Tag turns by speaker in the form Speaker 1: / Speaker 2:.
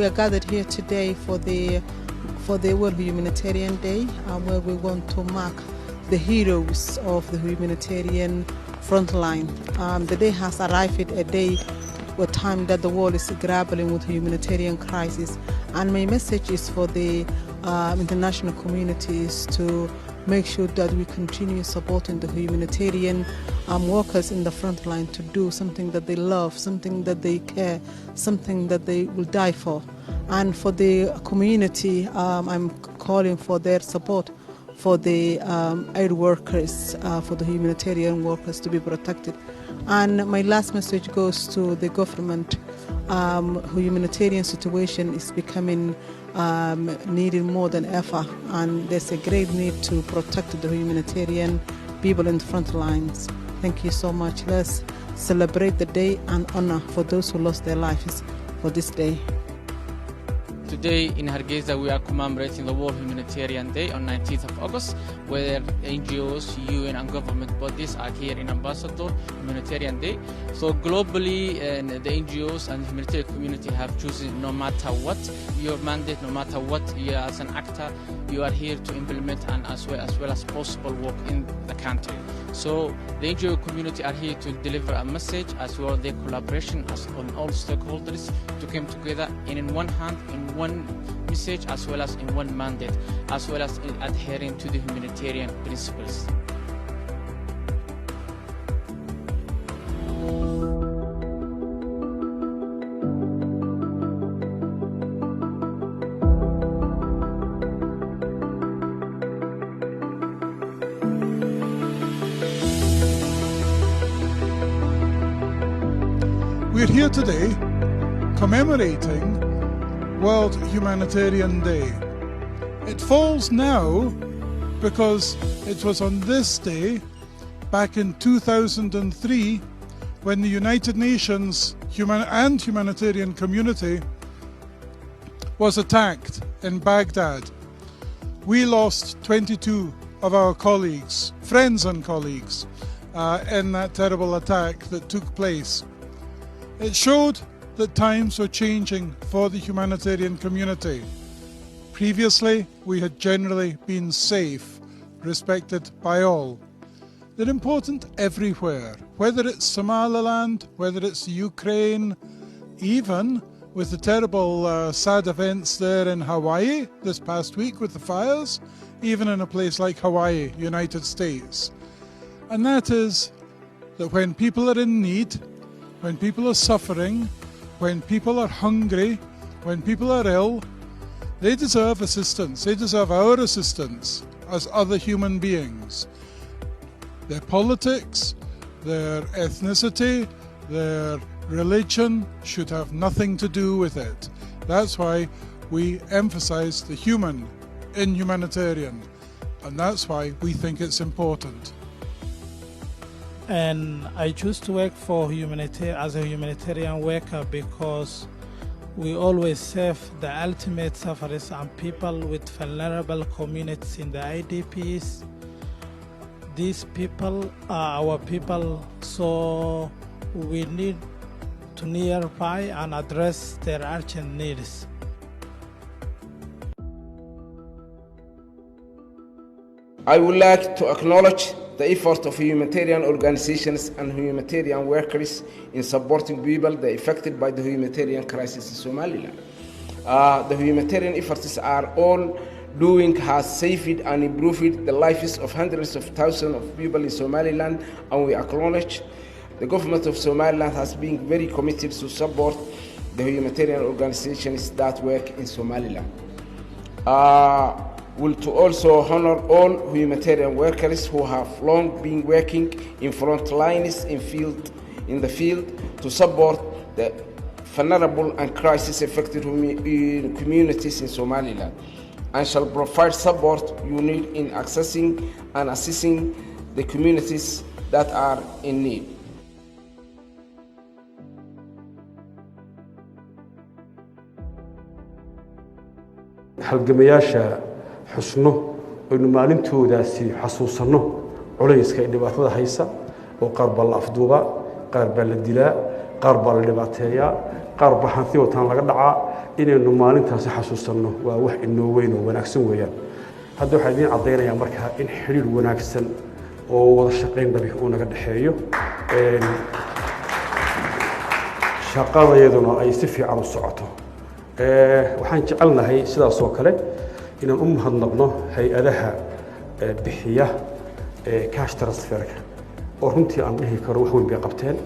Speaker 1: we are gathered here today for the World Humanitarian Day, where we want to mark the heroes of the humanitarian frontline. The day has arrived at a day or time that the world is grappling with humanitarian crisis, and my message is for the international communities to make sure that we continue supporting the humanitarian workers in the front line to do something that they love, something that they care, something that they will die for. And for the community, I'm calling for their support for the aid workers, for the humanitarian workers to be protected. And my last message goes to the government. Humanitarian situation is becoming needed more than ever, and there's a great need to protect the humanitarian people in the front lines. Thank you so much. Let's celebrate the day and honor for those who lost their lives for this day.
Speaker 2: Today in Hargeisa we are commemorating the World Humanitarian Day on 19th of August, where NGOs, UN and government bodies are here in Ambassador Humanitarian Day. So globally, the NGOs and the humanitarian community have chosen, no matter what your mandate, no matter what you are as an actor, you are here to implement and as well as possible work in the country. So the NGO community are here to deliver a message as well as their collaboration on all stakeholders to come together in one hand, in one message, as well as in one mandate, as well as in adhering to the humanitarian principles.
Speaker 3: We're here today commemorating World Humanitarian Day. It falls now because it was on this day back in 2003 when the United Nations humanitarian community was attacked in Baghdad. We lost 22 of our colleagues, friends and colleagues, in that terrible attack that took place. It showed that times were changing for the humanitarian community. Previously, we had generally been safe, respected by all. They're important everywhere, whether it's Somaliland, whether it's Ukraine, even with the terrible sad events there in Hawaii this past week with the fires, even in a place like Hawaii, United States. And that is that when people are in need, when people are suffering, when people are hungry, when people are ill, they deserve assistance. They deserve our assistance as other human beings. Their politics, their ethnicity, their religion should have nothing to do with it. That's why we emphasize the human in humanitarian, and that's why we think it's important.
Speaker 4: And I choose to work for as a humanitarian worker because we always serve the ultimate sufferers and people with vulnerable communities in the IDPs. These people are our people, so we need to nearby and address their urgent needs.
Speaker 5: I would like to acknowledge the effort of humanitarian organizations and humanitarian workers in supporting people that are affected by the humanitarian crisis in Somaliland. The humanitarian efforts are all doing has saved and improved the lives of hundreds of thousands of people in Somaliland, and we acknowledge the government of Somaliland has been very committed to support the humanitarian organizations that work in Somaliland. Will to also honor all humanitarian workers who have long been working in front lines in the field to support the vulnerable and crisis-affected communities in Somaliland, and shall provide support you need in accessing and assisting the communities that are in need.
Speaker 6: xusno aynu maalintoodaasi xasuusanno culayska ee dhibaatada haysa oo qaar baa la afduuba qaar baa la dilaa qaar baa la dhibaateeyaa qaar baxanti wataan laga dhacaa inaynu maalintaasi xasuusanno waa wax inoo weyn oo wanaagsan weeyaan hadda waxaan idiin caddaynayaa markaa in xiriir wanaagsan oo wada shaqayn dhabi uu naga dhexeeyo shaqadayaduna ay si fiican u socoto waxaan jecelnahay sidaas oo kale inaan u mahadnaqno hay-adaha bixiya cash transferka oo runtii aan dhihi karo wax weyn bay qabteen